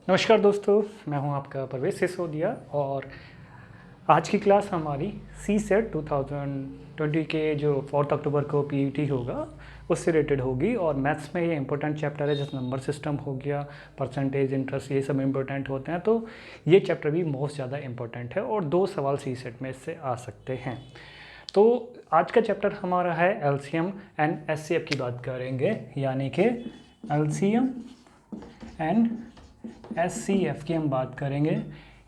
नमस्कार दोस्तों, मैं हूं आपका परवेश सिसोदिया और आज की क्लास हमारी सी सेट 2020 के जो 4 अक्टूबर को पीईटी होगा उससे रिलेटेड होगी। और मैथ्स में ये इंपॉर्टेंट चैप्टर है, जैसे नंबर सिस्टम हो गया, परसेंटेज, इंटरेस्ट, ये सब इंपॉर्टेंट होते हैं। तो ये चैप्टर भी बहुत ज़्यादा इंपॉर्टेंट है और 2 सवाल सी सेट में इससे आ सकते हैं। तो आज का चैप्टर हमारा है एलसीएम एंड एचसीएफ की बात करेंगे, यानी कि एलसीएम एंड एचसीएफ की हम बात करेंगे।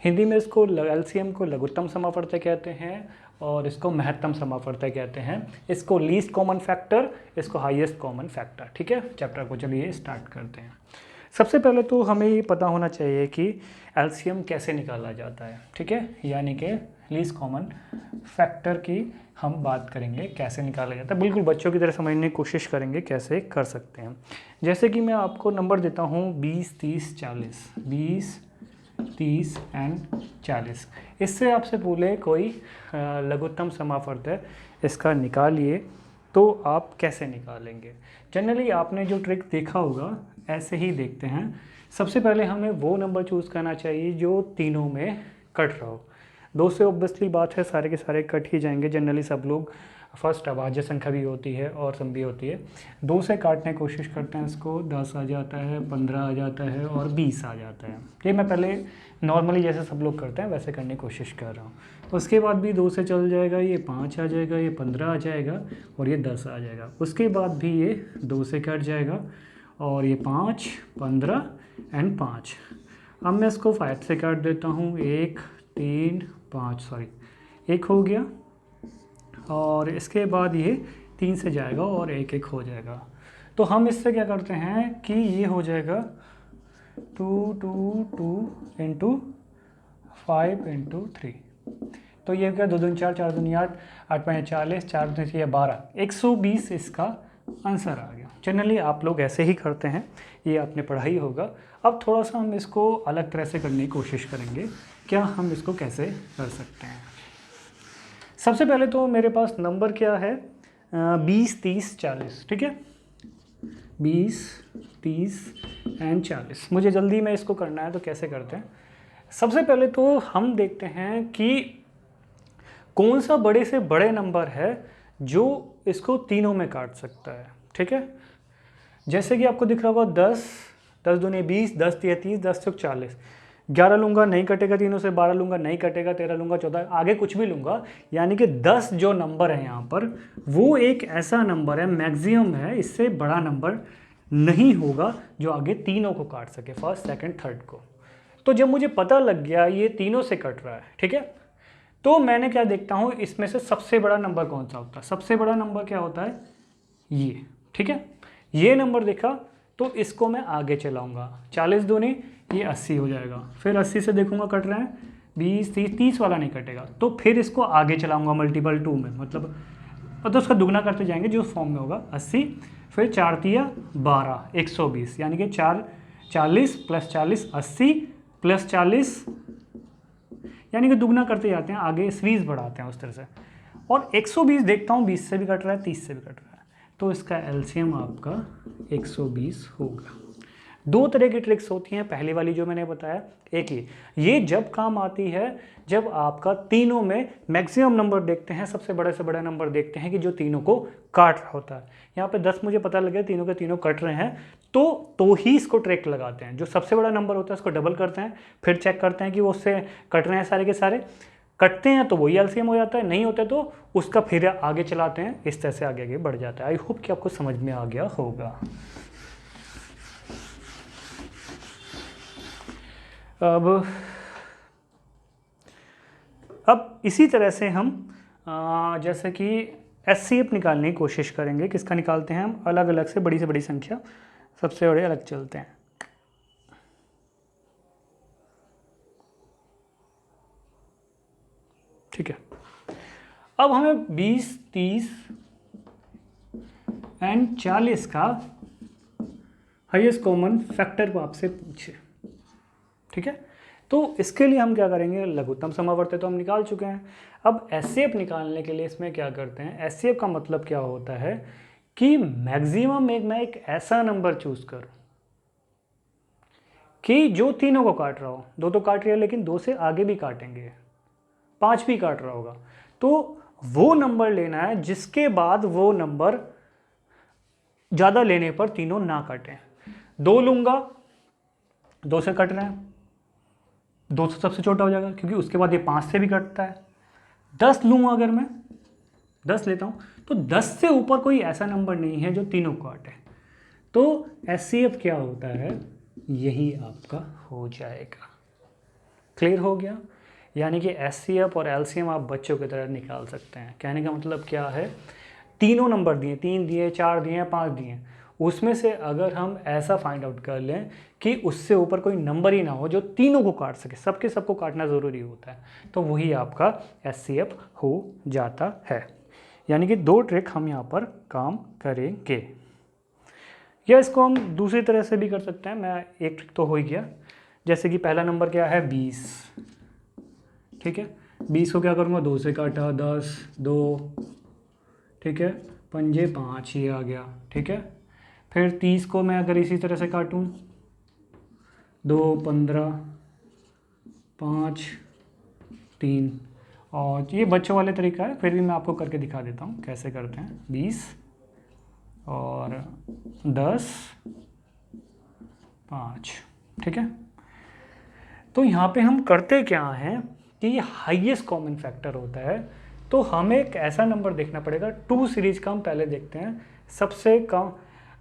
हिंदी में इसको एलसीएम को लघुत्तम समापवर्तक कहते हैं और इसको महत्तम समापवर्तक कहते हैं। इसको लीस्ट कॉमन फैक्टर, इसको हाईएस्ट कॉमन फैक्टर। ठीक है, चैप्टर को चलिए स्टार्ट करते हैं। सबसे पहले तो हमें ये पता होना चाहिए कि एलसीएम कैसे निकाला जाता है। ठीक है, यानी कि लीस्ट कॉमन फैक्टर की हम बात करेंगे कैसे निकाला जाता है। बिल्कुल बच्चों की तरह समझने की कोशिश करेंगे कैसे कर सकते हैं। जैसे कि मैं आपको नंबर देता हूँ 20, 30, 40, 20, 30 एंड 40। इससे आपसे बोले कोई लघुत्तम समापवर्तक इसका निकालिए, तो आप कैसे निकालेंगे। जनरली आपने जो ट्रिक देखा होगा ऐसे ही देखते हैं। सबसे पहले हमें वो नंबर चूज़ करना चाहिए जो तीनों में कट रहा हो। 2 से ऑब्वियसली बात है, सारे के सारे कट ही जाएंगे। जनरली सब लोग फर्स्ट अभाज्य संख्या भी होती है और सम भी होती है। 2 से काटने की कोशिश करते हैं, इसको 10 आ जाता है, 15 आ जाता है और 20 आ जाता है। ये मैं पहले नॉर्मली जैसे सब लोग करते हैं वैसे करने की कोशिश कर रहा हूँ। उसके बाद भी 2 से चल जाएगा, ये 5 आ जाएगा, ये 15 आ जाएगा और ये 10 आ जाएगा। उसके बाद भी ये 2 से कट जाएगा और ये 5, 15 एंड 5। अब मैं इसको 5 से काट देता हूँ, 1, 3, 5, सॉरी 1 हो गया। और इसके बाद ये 3 से जाएगा और 1, 1 हो जाएगा। तो हम इससे क्या करते हैं कि ये हो जाएगा 2, 2, 2 इंटू 5 इंटू 3। तो ये क्या 2 दूनी 4, 4 दूनी 8, 8 5 40, 4 दूनी 6 12, 120 इसका आंसर आ गया। जनरली आप लोग ऐसे ही करते हैं, ये आपने पढ़ा ही होगा। अब थोड़ा सा हम इसको अलग तरह से करने की कोशिश करेंगे। क्या हम इसको कैसे कर सकते हैं। सबसे पहले तो मेरे पास नंबर क्या है, 20, 30, 40। ठीक है, 20, 30 एंड 40। मुझे जल्दी में इसको करना है, तो कैसे करते हैं। सबसे पहले तो हम देखते हैं कि कौन सा बड़े से बड़े नंबर है जो इसको तीनों में काट सकता है। ठीक है, जैसे कि आपको दिख रहा होगा 10, 10 दूनी 20, 10 तिया 30, 10 चौक 40। 11 लूँगा नहीं कटेगा तीनों से, 12 लूँगा नहीं कटेगा, 13 लूँगा 14, आगे कुछ भी लूँगा। यानी कि 10 जो नंबर है यहाँ पर वो एक ऐसा नंबर है, मैक्सिमम है, इससे बड़ा नंबर नहीं होगा जो आगे तीनों को काट सके, फर्स्ट, सेकंड, थर्ड को। तो जब मुझे पता लग गया ये तीनों से कट रहा है, ठीक है, तो मैंने क्या देखता हूँ इसमें से सबसे बड़ा नंबर कौन सा होता है। सबसे बड़ा नंबर क्या होता है, ये। ठीक है, ये नंबर देखा तो इसको मैं आगे चलाऊंगा। 40 दूनी ये 80 हो जाएगा। फिर 80 से देखूंगा कट रहे हैं 20, 30, 30 वाला नहीं कटेगा, तो फिर इसको आगे चलाऊंगा मल्टीपल 2 में, मतलब तो उसका दुगना करते जाएंगे जो फॉर्म में होगा 80। फिर 4 तिया 12, 120, यानी कि 40 प्लस 40 80 प्लस 40, यानी कि दुगना करते जाते हैं, आगे 20 बढ़ाते हैं उस तरह से। और 120 देखता हूँ 20 से भी कट रहा है, 30 से भी कट रहा है, तो इसका एलसीएम आपका 120 होगा। 2 तरह की ट्रिक्स होती हैं, पहली वाली जो मैंने बताया, एक ही ये जब काम आती है जब आपका तीनों में मैक्सिमम नंबर देखते हैं, सबसे बड़े से बड़ा नंबर देखते हैं कि जो तीनों को काट रहा होता है। यहाँ पे 10 मुझे पता लगे तीनों के तीनों कट रहे हैं, तो ही इसको ट्रिक लगाते हैं। जो सबसे बड़ा नंबर होता है उसको डबल करते हैं, फिर चेक करते हैं कि वो उससे कट रहे हैं सारे के सारे। कटते हैं तो वही एलसीएम हो जाता है, नहीं होते तो उसका फिर आगे चलाते हैं, इस तरह से आगे आगे बढ़ जाता है। आई होप कि आपको समझ में आ गया होगा। अब इसी तरह से हम जैसे कि एचसीएफ निकालने की कोशिश करेंगे। किसका निकालते हैं हम, अलग अलग से बड़ी संख्या, सबसे बड़े अलग चलते हैं। ठीक है, अब हमें 20, 30 एंड 40 का हाईएस्ट कॉमन फैक्टर को आपसे पूछे। ठीक है, तो इसके लिए हम क्या करेंगे, लघुत्तम समावर्तक तो हम निकाल चुके हैं। अब एचसीएफ निकालने के लिए इसमें क्या करते हैं, एचसीएफ का मतलब क्या होता है कि मैक्सिमम मैं एक ऐसा नंबर चूज करूं कि जो तीनों को काट रहा हो, 2 तो काट रही है लेकिन 2 से आगे भी काटेंगे, 5 भी काट रहा होगा, तो वो नंबर लेना है जिसके बाद वो नंबर ज़्यादा लेने पर तीनों ना काटें। 2 लूँगा, 2 से कट रहे हैं, 2 से सबसे छोटा हो जाएगा क्योंकि उसके बाद ये 5 से भी कटता है। 10 लूँगा, अगर मैं 10 लेता हूँ तो 10 से ऊपर कोई ऐसा नंबर नहीं है जो तीनों को काटे। तो HCF क्या होता है, यही आपका हो जाएगा। क्लियर हो गया? यानी कि HCF और LCM आप बच्चों की तरह निकाल सकते हैं। कहने का मतलब क्या है, तीनों नंबर दिए, 3 दिए, 4 दिए, 5 दिए, उसमें से अगर हम ऐसा फाइंड आउट कर लें कि उससे ऊपर कोई नंबर ही ना हो जो तीनों को काट सके, सबके सबको काटना ज़रूरी होता है, तो वही आपका HCF हो जाता है। यानी कि 2 ट्रिक हम यहाँ पर काम करेंगे, या इसको हम दूसरी तरह से भी कर सकते हैं। मैं एक ट्रिक तो हो ही गया, जैसे कि पहला नंबर क्या है, 20, ठीक है। 20 को क्या करूँगा, 2 से काटा, 10, 2, ठीक है, पंजे 5, ये आ गया, ठीक है। फिर 30 को मैं अगर इसी तरह से काटूँ, 2, 15, 5, 3, और ये बच्चों वाले तरीका है, फिर भी मैं आपको करके दिखा देता हूँ कैसे करते हैं। 20 और 10, 5, ठीक है। तो यहाँ पे हम करते क्या हैं कि ये हाईएस्ट कॉमन फैक्टर होता है, तो हमें एक ऐसा नंबर देखना पड़ेगा। 2 सीरीज का हम पहले देखते हैं, सबसे कम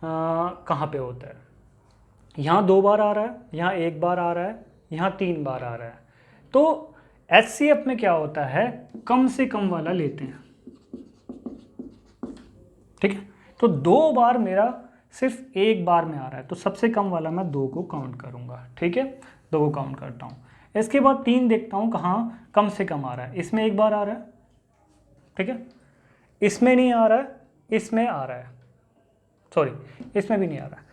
कहाँ पे होता है। यहाँ 2 बार आ रहा है, यहाँ 1 बार आ रहा है, यहाँ 3 बार आ रहा है। तो HCF में क्या होता है, कम से कम वाला लेते हैं, ठीक है। तो 2 बार मेरा सिर्फ 1 बार में आ रहा है, तो सबसे कम वाला मैं 2 को काउंट करूंगा, ठीक है। 2 को काउंट करता हूँ। इसके बाद 3 देखता हूँ कहाँ कम से कम आ रहा है। इसमें 1 बार आ रहा है, ठीक है। इसमें नहीं आ रहा है, इसमें आ रहा है, सॉरी इसमें भी नहीं आ रहा है।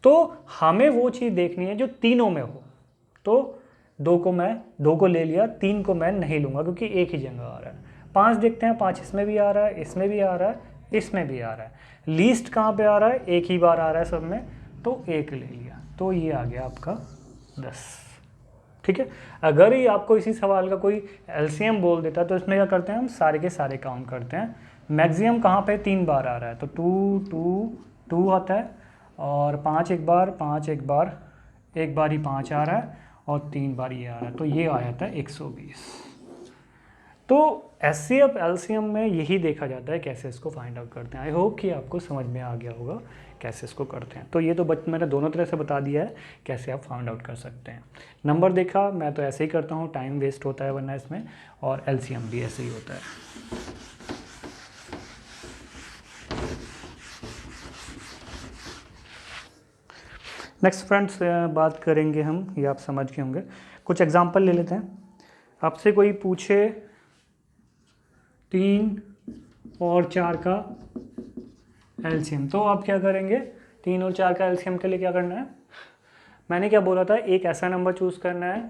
तो हमें वो चीज़ देखनी है जो तीनों में हो। तो 2 को ले लिया, 3 को मैं नहीं लूँगा क्योंकि एक ही जगह आ रहा है। 5 देखते हैं, 5 इसमें भी आ रहा है, इसमें भी आ रहा है, इसमें भी आ रहा है। लीस्ट कहाँ पे आ रहा है, एक ही बार आ रहा है सब में, तो 1 ले लिया, तो ये आ गया आपका 10, ठीक है। अगर ही आपको इसी सवाल का कोई LCM बोल देता तो इसमें क्या करते हैं, हम सारे के सारे काउंट करते हैं। मैक्सिमम कहाँ पे 3 बार आ रहा है, तो 2, 2, 2 आता है, और 5 एक बार, 5 एक बार, एक बार ही 5 आ रहा है, और 3 बार ये आ रहा है, तो ये आ जाता है 120। तो HCF LCM में यही देखा जाता है कैसे इसको फाइंड आउट करते हैं। आई होप कि आपको समझ में आ गया होगा कैसे इसको करते हैं। तो ये तो मैंने दोनों तरह से बता दिया है कैसे आप फाइंड आउट कर सकते हैं। नंबर देखा, मैं तो ऐसे ही करता हूँ, टाइम वेस्ट होता है वरना इसमें, और LCM भी ऐसे ही होता है। नेक्स्ट फ्रेंड्स बात करेंगे हम, ये आप समझ गए होंगे। कुछ एग्जांपल ले लेते हैं। आपसे कोई पूछे 3 और 4 का LCM, तो आप क्या करेंगे, 3 और 4 का LCM के लिए क्या करना है, मैंने क्या बोला था, एक ऐसा नंबर चूज़ करना है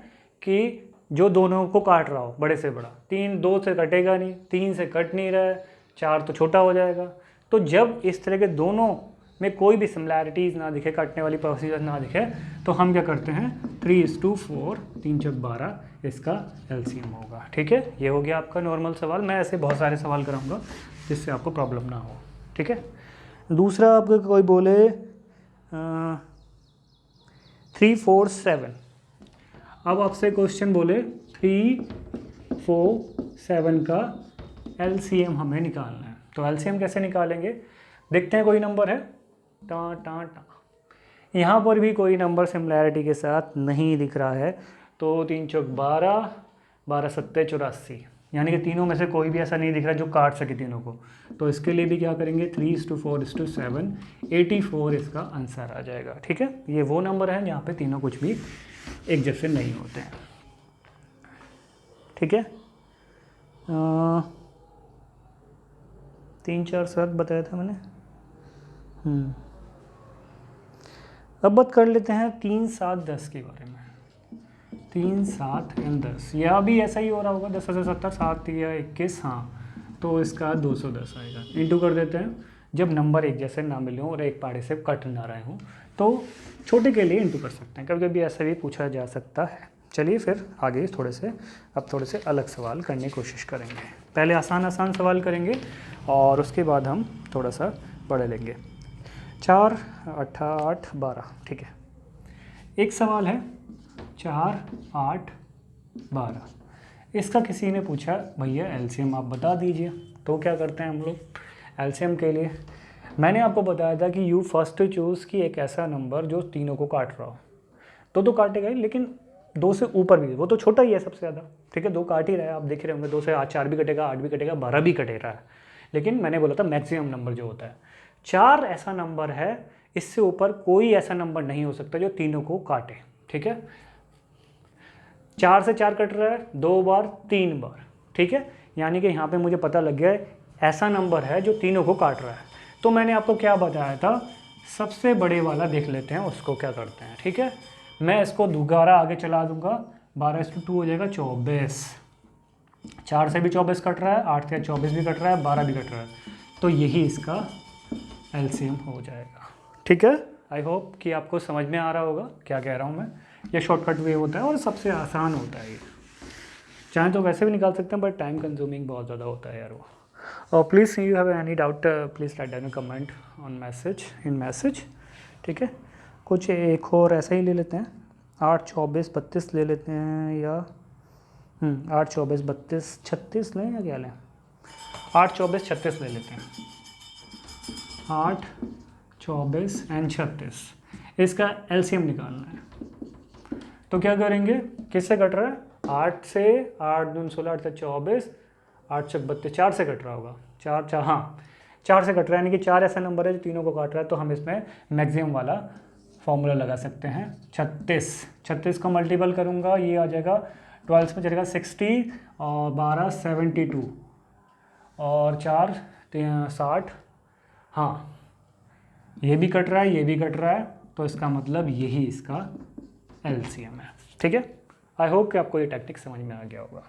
कि जो दोनों को काट रहा हो, बड़े से बड़ा। 3 2 से कटेगा नहीं, 3 से कट नहीं रहा है, 4 तो छोटा हो जाएगा। तो जब इस तरह के दोनों में कोई भी सिमिलैरिटीज़ ना दिखे, काटने वाली प्रोसीजर ना दिखे, तो हम क्या करते हैं, 3:4, 3 चौक 12 इसका LCM होगा, ठीक है। ये हो गया आपका नॉर्मल सवाल। मैं ऐसे बहुत सारे सवाल कराऊंगा जिससे आपको प्रॉब्लम ना हो, ठीक है। दूसरा आपको कोई बोले 3 4 7, अब आपसे क्वेश्चन बोले 3 4 7 का LCM हमें निकालना है। तो LCM कैसे निकालेंगे, देखते हैं कोई नंबर है, टा टा टा, यहाँ पर भी कोई नंबर सिमिलैरिटी के साथ नहीं दिख रहा है। तो 3 चौक 12, 12 सत्ते 84, यानी कि तीनों में से कोई भी ऐसा नहीं दिख रहा जो काट सके तीनों को। तो इसके लिए भी क्या करेंगे, 3:4:7, 84 इसका आंसर आ जाएगा, ठीक है। ये वो नंबर है जहाँ पे तीनों कुछ भी एक जैसे नहीं होते हैं, ठीक है। 3 4 7 बताया था मैंने। अब बात कर लेते हैं 3 7 10 के बारे में। 3 7 और 10, यह भी ऐसा ही हो रहा होगा, 10 से 70, 7 या 21, हाँ, तो इसका 210 आएगा। इंटू कर देते हैं, जब नंबर एक जैसे ना मिले हों और एक पार्ट से कट ना रहे हों तो छोटे के लिए इंटू कर सकते हैं, कभी कभी ऐसा भी पूछा जा सकता है। चलिए फिर आगे अब थोड़े से अलग सवाल करने की कोशिश करेंगे। पहले आसान सवाल करेंगे और उसके बाद हम थोड़ा सा बड़े लेंगे। 4 8 8 12, ठीक है। एक सवाल है 4 8 12, इसका किसी ने पूछा भैया एलसीएम आप बता दीजिए। तो क्या करते हैं हम लोग एलसीएम के लिए, मैंने आपको बताया था कि यू फर्स्ट चूज़ कि एक ऐसा नंबर जो तीनों को काट रहा हो। तो काटेगा ही, लेकिन 2 से ऊपर भी, वो तो छोटा ही है सबसे ज़्यादा, ठीक है। 2 काट ही रहा है, आप देख रहे होंगे 2 से 4 भी कटेगा, 8 भी कटेगा, 12 भी कटे रहा है। लेकिन मैंने बोला था मैक्सिमम नंबर जो होता है 4 ऐसा नंबर है, इससे ऊपर कोई ऐसा नंबर नहीं हो सकता जो तीनों को काटे, ठीक है। 4 से 4 कट रहा है 2 बार 3 बार, ठीक है। यानी कि यहाँ पे मुझे पता लग गया है ऐसा नंबर है जो तीनों को काट रहा है। तो मैंने आपको क्या बताया था, सबसे बड़े वाला देख लेते हैं उसको क्या करते हैं, ठीक है। मैं इसको दोबारा आगे चला दूंगा, 12:2 हो जाएगा 24। 4 से भी 24 कट रहा है, 8 से 24 भी कट रहा है, 12 भी कट रहा है, तो यही इसका एलसीएम हो जाएगा, ठीक है। आई होप कि आपको समझ में आ रहा होगा क्या कह रहा हूँ मैं। ये शॉर्टकट वे होता है और सबसे आसान होता है ये, चाहे तो वैसे भी निकाल सकते हैं बट टाइम कंज्यूमिंग बहुत ज़्यादा होता है यार वो। और please you have any doubt please write down comment on message, ठीक है। कुछ एक और ऐसा ही ले लेते हैं, 8 24 32 ले लेते हैं, या 8 24 32 36 लें या क्या लें, 8 24 36 ले लेते हैं। 8 24 एंड 36, इसका एलसीएम निकालना है। तो क्या करेंगे, किससे कट रहा है, 8 से 8 दूनी 16, 8 से 24, 8 से 32, 4 से कट रहा होगा, 4 से कट रहा है, यानी कि 4 ऐसा नंबर है जो तीनों को काट रहा है। तो हम इसमें मैक्सिमम वाला फॉर्मूला लगा सकते हैं, 36 का मल्टीपल करूँगा, ये आ जाएगा 12 में चलेगा 60 और 12 72 और 4 60, हाँ ये भी कट रहा है, ये भी कट रहा है, तो इसका मतलब यही इसका एलसीएम है, ठीक है। आई होप कि आपको ये टैक्टिक समझ में आ गया होगा।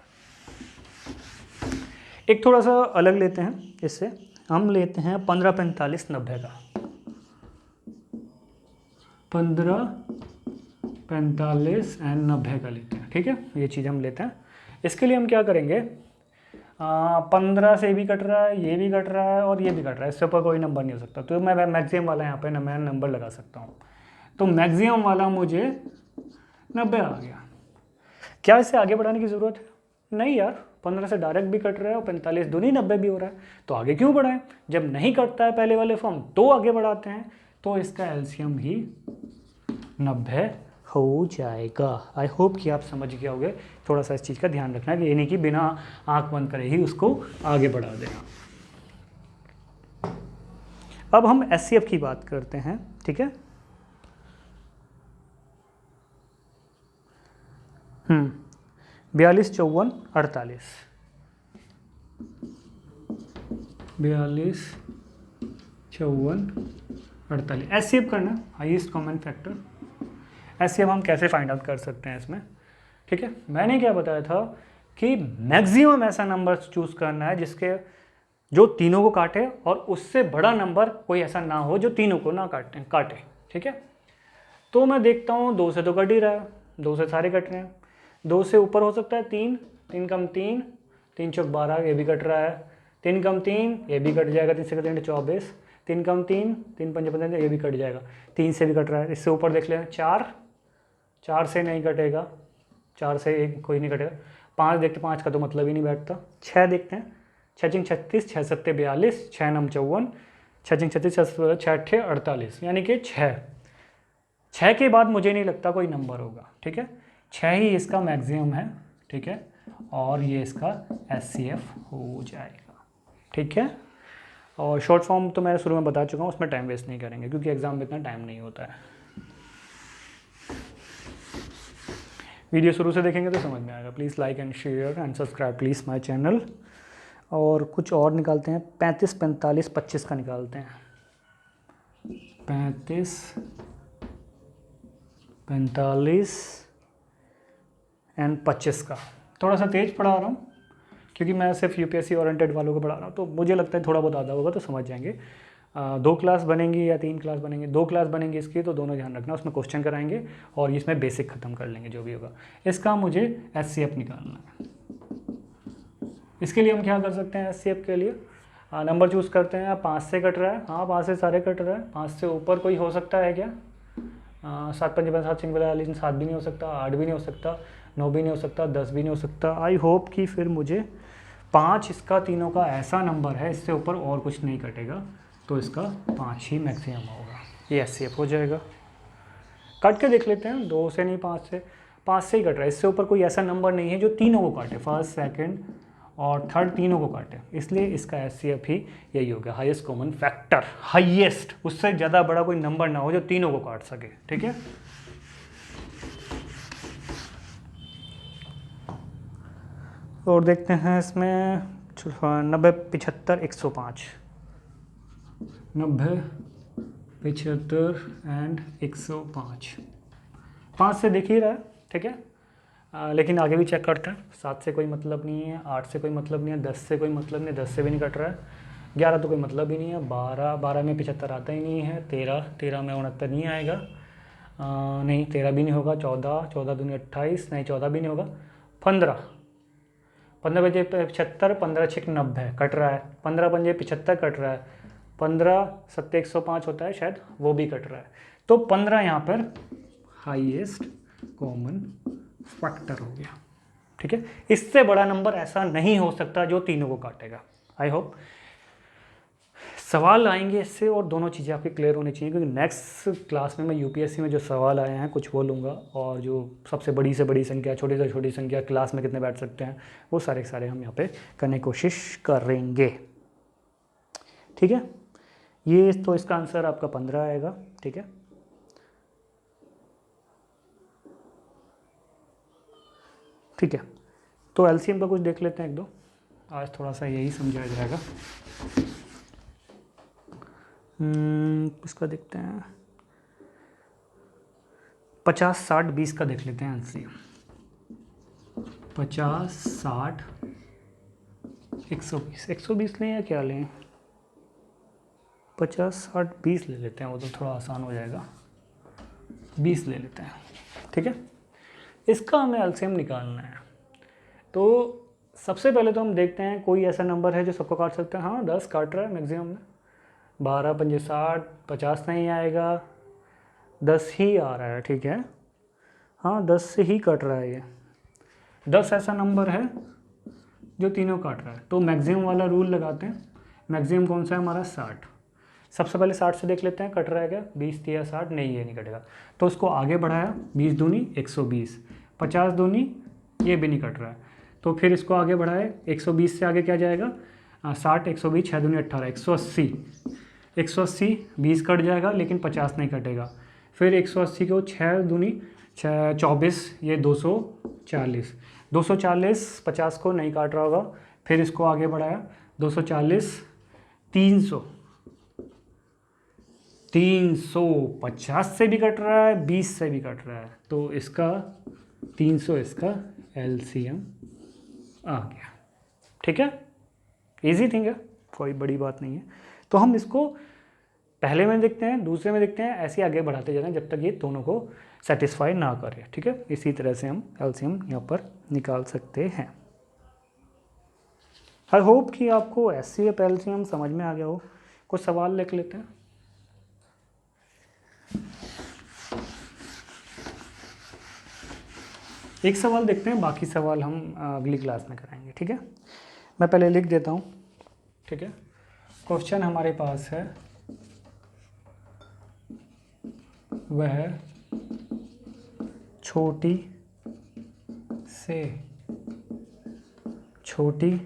एक थोड़ा सा अलग लेते हैं, इससे हम लेते हैं 15 45 90 का, 15 45 एंड 90 का लेते हैं, ठीक है। ये चीज़ हम लेते हैं। इसके लिए हम क्या करेंगे, 15 से भी कट रहा है, ये भी कट रहा है और ये भी कट रहा है, इससे ऊपर कोई नंबर नहीं हो सकता। तो मैं मैक्सिमम वाला यहाँ पे मैं नंबर लगा सकता हूँ। तो मैक्सिमम वाला मुझे 90 आ गया। क्या इससे आगे बढ़ाने की ज़रूरत है, नहीं यार, 15 से डायरेक्ट भी कट रहा है और 45 दूनी 90 भी हो रहा है, तो आगे क्यों बढ़ाएं। जब नहीं कटता है पहले वाले फॉर्म तो आगे बढ़ाते हैं, तो इसका एलसीएम ही 90 हो जाएगा। आई होप कि आप समझ गए होंगे। थोड़ा सा इस चीज़ का ध्यान रखना है, ये नहीं कि बिना आंख बंद करे ही उसको आगे बढ़ा देना। अब हम एचसीएफ की बात करते हैं, ठीक है। 42 54 48, 42 54 48 एचसीएफ करना, हाईएस्ट कॉमन फैक्टर। एचसीएफ हम कैसे फाइंड आउट कर सकते हैं इसमें, ठीक है। मैंने क्या बताया था कि मैक्सिमम ऐसा नंबर चूज करना है जिसके जो तीनों को काटे और उससे बड़ा नंबर कोई ऐसा ना हो जो तीनों को ना काटे, ठीक है। तो मैं देखता हूँ 2 से तो कट ही रहा है, 2 से सारे कट रहे हैं, 2 से ऊपर हो सकता है 3, 3 कम 3, 3 चौक 12, ये भी कट रहा है, 3 कम 3, ये भी कट जाएगा, 3 से 24, 3 कम 3, 3 पंजे 15, ये भी कट जाएगा, 3 से भी कट रहा है। इससे ऊपर देख लें 4 से नहीं कटेगा, 4 से एक कोई नहीं कटेगा। 5 देखते, 5 का तो मतलब ही नहीं बैठता। 6 देखते हैं, 6 चिंग 36, 6 सत्ते 42, 6 नम 54, 6 चिंग 36, 6 अट्ठे 48, यानी कि 6 के बाद मुझे नहीं लगता कोई नंबर होगा, ठीक है। 6 ही इसका मैक्सिमम है, ठीक है, और ये इसका एचसीएफ हो जाएगा, ठीक है। और शॉर्ट फॉर्म तो मैं शुरू में बता चुका हूँ, उसमें टाइम वेस्ट नहीं करेंगे क्योंकि एग्जाम में इतना टाइम नहीं होता है। वीडियो शुरू से देखेंगे तो समझ में आएगा। Please like and share and subscribe please my channel. और कुछ और निकालते हैं, 35 45 25 का निकालते हैं, 35 45 एंड 25 का। थोड़ा सा तेज़ पढ़ा रहा हूँ क्योंकि मैं सिर्फ यूपीएससी ओरिएंटेड वालों को पढ़ा रहा हूँ, तो मुझे लगता है थोड़ा बहुत आता होगा तो समझ जाएंगे। दो क्लास बनेंगी या 3 क्लास बनेंगे, 2 क्लास बनेंगी इसकी, तो दोनों ध्यान रखना, उसमें क्वेश्चन कराएंगे और इसमें बेसिक ख़त्म कर लेंगे जो भी होगा। इसका मुझे SCF निकालना है। इसके लिए हम क्या कर सकते हैं, SCF के लिए नंबर चूज़ करते हैं। 5 से कट रहा है, हाँ 5 से सारे कट रहा है। 5 से ऊपर कोई हो सकता है क्या? 7 पंजे 7 सिंह 42, 7 भी नहीं हो सकता, 8 भी नहीं हो सकता, 9 भी नहीं हो सकता, 10 भी नहीं हो सकता। आई होप कि फिर मुझे 5 इसका तीनों का ऐसा नंबर है, इससे ऊपर और कुछ नहीं कटेगा, तो इसका 5 ही मैक्सिमम होगा। ये SCF हो जाएगा। काट के देख लेते हैं, 2 से नहीं 5 से ही कट रहा है। इससे ऊपर कोई ऐसा नंबर नहीं है जो तीनों को काटे, फर्स्ट सेकंड और थर्ड तीनों को काटे, इसलिए इसका SCF ही यही होगा, हाईएस्ट कॉमन फैक्टर। हाईएस्ट, उससे ज़्यादा बड़ा कोई नंबर ना हो जो तीनों को काट सके, ठीक है। और देखते हैं इसमें 90, 75, 105, 90, 75 एंड 105। 5 से दिख ही रहा है, ठीक है। लेकिन आगे भी चेक करते हैं। 7 से कोई मतलब नहीं है, 8 से कोई मतलब नहीं है, 10 से कोई मतलब नहीं है, 10 से भी नहीं कट रहा है, 11 तो कोई मतलब ही नहीं है, 12 में 75 आता ही नहीं है, 13 में 69 नहीं आएगा, नहीं 13 भी नहीं होगा, 14 दूनी 28, नहीं 14 भी नहीं होगा, 15 बजे 75, 15 6 90 कट रहा है, 15 पंजे 75 कट रहा है, 15 7 105 होता है शायद, वो भी कट रहा है। तो 15 यहाँ पर हाईएस्ट कॉमन फैक्टर हो गया, ठीक है। इससे बड़ा नंबर ऐसा नहीं हो सकता जो तीनों को काटेगा। आई होप सवाल आएंगे इससे, और दोनों चीज़ें आपकी क्लियर होनी चाहिए, क्योंकि नेक्स्ट क्लास में मैं UPSC में जो सवाल आए हैं कुछ वो लूँगा, और जो सबसे बड़ी से बड़ी संख्या, छोटी से छोटी संख्या, क्लास में कितने बैठ सकते हैं, वो सारे के सारे हम यहाँ पे करने की कोशिश करेंगे, ठीक है। ये तो इसका आंसर आपका 15 आएगा, ठीक है। ठीक है, तो LCM का कुछ देख लेते हैं 1-2, आज थोड़ा सा यही समझाया जाएगा। इसका देखते हैं 50, 60, 20 का देख लेते हैं LCM। 50, 60, 120, 120 लें या क्या लें? 50, 60, 20 ले लेते हैं, वो तो थोड़ा आसान हो जाएगा, 20 ले लेते हैं, ठीक है। इसका हमें LCM निकालना है, तो सबसे पहले तो हम देखते हैं कोई ऐसा नंबर है जो सबको काट सकता है। हाँ 10 काट रहा है मैक्सिमम में, 12 पंजे 60, 50 नहीं आएगा, 10 ही आ रहा है, ठीक है। हाँ 10 से ही कट रहा है, ये 10 ऐसा नंबर है जो तीनों काट रहा है, तो मैक्सिमम वाला रूल लगाते हैं। मैक्सिमम कौन सा है हमारा? 60। सबसे पहले 60 से देख लेते हैं कट रहा है क्या, 20 3 60, नहीं ये नहीं कटेगा, तो उसको आगे बढ़ाया, 20 दूनी 120, 50 दूनी ये भी नहीं कट रहा है, तो फिर इसको आगे बढ़ाए, 120 से आगे क्या जाएगा, 60, 120, 6 दूनी 18, 180, 180, 20 कट जाएगा लेकिन 50 नहीं कटेगा, फिर 180 को 6 दूनी 24, ये 240, 240, 50 को नहीं काट रहा होगा, फिर इसको आगे बढ़ाया, 240, 300, 350 से भी कट रहा है, 20 से भी कट रहा है, तो इसका 300 इसका LCM आ गया, ठीक है। इजी थिंग है, कोई बड़ी बात नहीं है। तो हम इसको पहले में देखते हैं, दूसरे में देखते हैं, ऐसे आगे बढ़ाते जा रहे हैं जब तक ये दोनों को सेटिस्फाई ना करे, ठीक है। इसी तरह से हम LCM यहाँ पर निकाल सकते हैं। आई होप कि आपको SCF LCM समझ में आ गया हो। कुछ सवाल लिख लेते हैं। एक सवाल देखते हैं, बाकी सवाल हम अगली क्लास में कराएंगे, ठीक है। मैं पहले लिख देता हूँ, ठीक है। क्वेश्चन हमारे पास है, वह छोटी से छोटी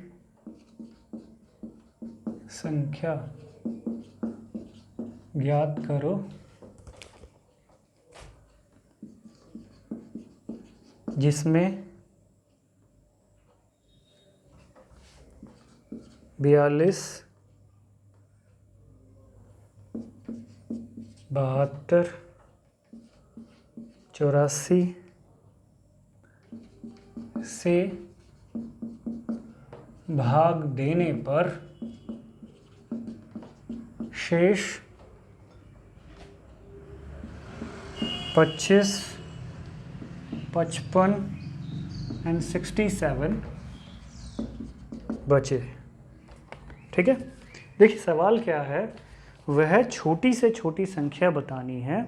संख्या ज्ञात करो जिसमें 42, 72, 84 से भाग देने पर शेष 25, 55 एंड 67 बचे। ठीक है, देखिए सवाल क्या है, वह छोटी से छोटी संख्या बतानी है,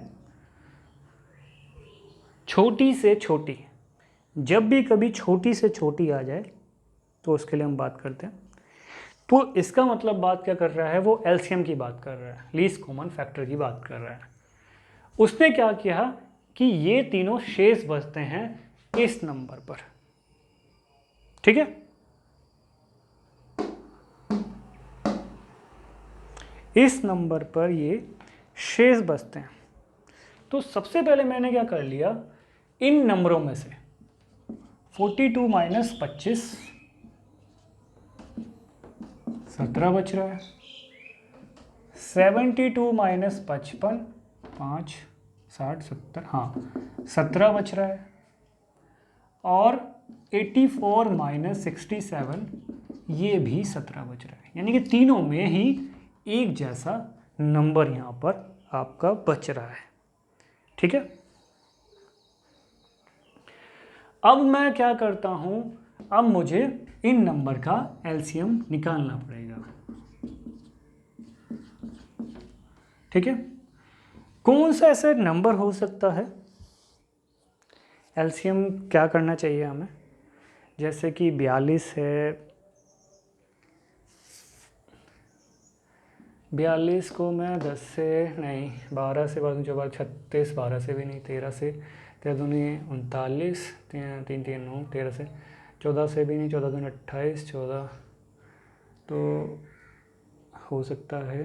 छोटी से छोटी। जब भी कभी छोटी से छोटी आ जाए तो उसके लिए हम बात करते हैं। तो इसका मतलब बात क्या कर रहा है, वो एलसीएम की बात कर रहा है, लीस्ट कॉमन फैक्टर की बात कर रहा है। उसने क्या किया कि ये तीनों शेष बचते हैं इस नंबर पर। ठीक है, इस नंबर पर ये शेष बचते हैं। तो सबसे पहले मैंने क्या कर लिया, इन नंबरों में से 42 माइनस 25 17 बच रहा है, 72 माइनस 55 5 60 70, हाँ 17 बच रहा है, और 84 माइनस 67 ये भी 17 बच रहा है। यानी कि तीनों में ही एक जैसा नंबर यहाँ पर आपका बच रहा है। ठीक है, अब मैं क्या करता हूँ, अब मुझे इन नंबर का एलसीएम निकालना पड़ेगा। ठीक है, कौन सा ऐसा नंबर हो सकता है, एलसीएम क्या करना चाहिए हमें, जैसे कि 42 है, 42 को मैं 10 से नहीं 12 से बाजू जब 36, 12 से भी नहीं, 13 से, 13 दूनी 39, 3 3 9, 13 से, 14 से भी नहीं, 14 दूनी 28, 14 तो हो सकता है।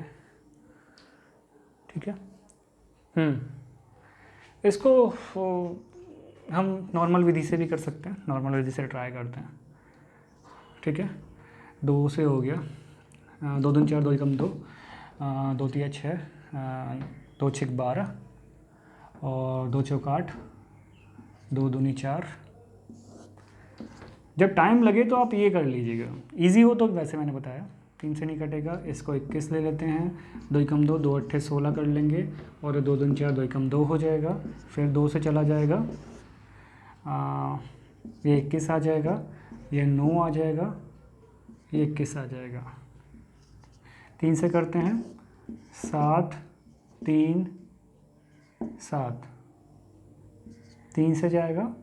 ठीक है, इसको हम नॉर्मल विधि से भी कर सकते हैं, नॉर्मल विधि से ट्राई करते हैं। ठीक है, 2 से हो गया, 2 दूनी 4, 2 कम 2, 2 3 6, 2 6 12 और 2 चौक 8, 2 दूनी 4। जब टाइम लगे तो आप ये कर लीजिएगा, इजी हो तो वैसे मैंने बताया 3 से नहीं कटेगा। इसको 21 ले लेते हैं, 2 कम 2, 2 8 16 कर लेंगे, और 2 दूनी 4, 2 कम 2 हो जाएगा, फिर 2 से चला जाएगा, ये 21 आ जाएगा, ये 9 आ जाएगा, ये 21 आ जाएगा। 3 से करते हैं, 7 3 7, 3 से जाएगा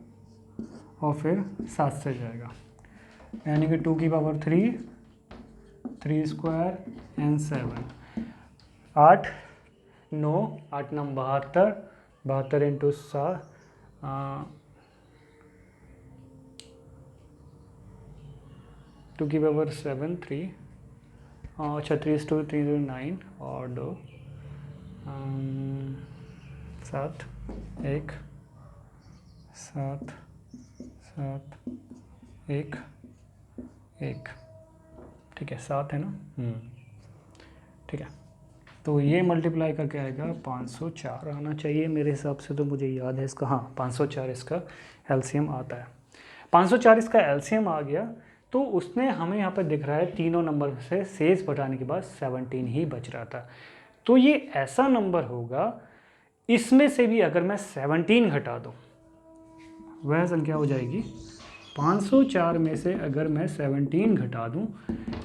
और फिर 7 से जाएगा, यानी कि 2 की पावर 3, 3 स्क्वायर एंड 7, 8 9, 8 9 72, 72 इंटू 7, 2 की पावर 7 3, अच्छा 3 2 3 9 और 2 7 1 7 7 1 1। ठीक है, 7 है ना, ठीक है, तो ये मल्टीप्लाई करके आएगा 504 आना चाहिए मेरे हिसाब से, तो मुझे याद है इसका, हाँ 504 इसका एलसीएम आता है। 504 इसका एलसीएम आ गया, तो उसने हमें यहाँ पर दिख रहा है तीनों नंबर से शेष घटाने के बाद 17 ही बच रहा था। तो ये ऐसा नंबर होगा, इसमें से भी अगर मैं 17 घटा दूँ वह संख्या हो जाएगी 504 में से अगर मैं 17 घटा दूँ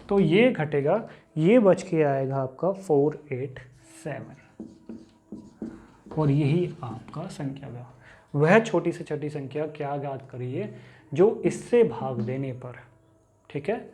तो ये घटेगा, ये बच के आएगा आपका 487, और यही आपका संख्या का वह छोटी से छोटी संख्या क्या ज्ञात करिए जो इससे भाग देने पर, ठीक है,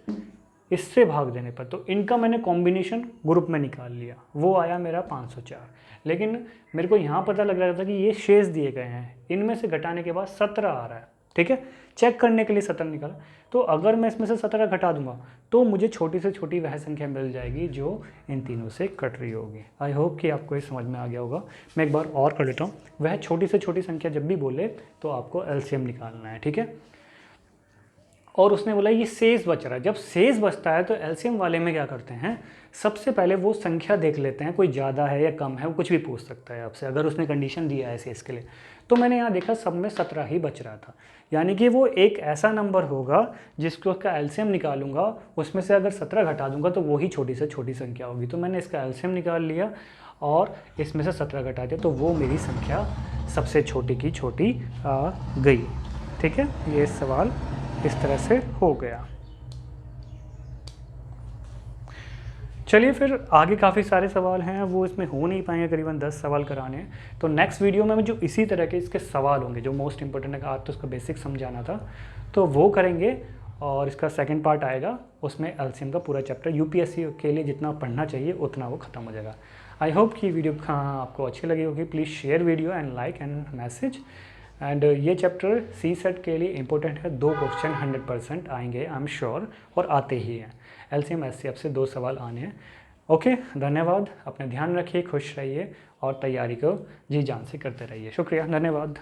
इससे भाग देने पर, तो इनका मैंने कॉम्बिनेशन ग्रुप में निकाल लिया, वो आया मेरा 504। लेकिन मेरे को यहाँ पता लग रहा था कि ये शेष दिए गए हैं, इनमें से घटाने के बाद 17 आ रहा है। ठीक है, चेक करने के लिए 17 निकाला, तो अगर मैं इसमें से 17 घटा दूंगा तो मुझे छोटी से छोटी वह संख्या मिल जाएगी जो इन तीनों से कट रही होगी। आई होप कि आपको ये समझ में आ गया होगा। मैं एक बार और कर लेता हूँ, वह छोटी से छोटी संख्या जब भी बोले तो आपको एलसीएम निकालना है। ठीक है, और उसने बोला ये शेष बच रहा है। जब शेष बचता है तो एलसीएम वाले में क्या करते हैं, सबसे पहले वो संख्या देख लेते हैं, कोई ज़्यादा है या कम है, वो कुछ भी पूछ सकता है आपसे अगर उसने कंडीशन दिया है शेष के लिए। तो मैंने यहाँ देखा सब में 17 ही बच रहा था, यानी कि वो एक ऐसा नंबर होगा जिसको उसका एलसीएम निकालूंगा, उसमें से अगर 17 घटा दूंगा तो वही छोटी से छोटी संख्या होगी। तो मैंने इसका एलसीएम निकाल लिया और इसमें से 17 घटा दिया, तो वो मेरी संख्या सबसे छोटी की छोटी आ गई। ठीक है, ये सवाल इस तरह से हो गया। चलिए फिर आगे काफ़ी सारे सवाल हैं, वो इसमें हो नहीं पाएंगे, करीबन 10 सवाल कराने हैं। तो नेक्स्ट वीडियो में जो इसी तरह के इसके सवाल होंगे जो मोस्ट इंपॉर्टेंट है, आज तो उसका बेसिक समझाना था तो वो करेंगे, और इसका सेकंड पार्ट आएगा, उसमें एलसीएम का पूरा चैप्टर यूपीएससी के लिए जितना पढ़ना चाहिए उतना वो ख़त्म हो जाएगा। आई होप कि वीडियो आपको अच्छी लगी होगी। Please share video and like and message. And ये चैप्टर सी सेट के लिए इंपॉर्टेंट है, 2 क्वेश्चन 100% आएंगे, आई एम श्योर, और आते ही हैं। एलसीएम एचसीएफ से 2 सवाल आने हैं। ओके, धन्यवाद, अपने ध्यान रखिए, खुश रहिए और तैयारी को जी जान से करते रहिए। शुक्रिया, धन्यवाद।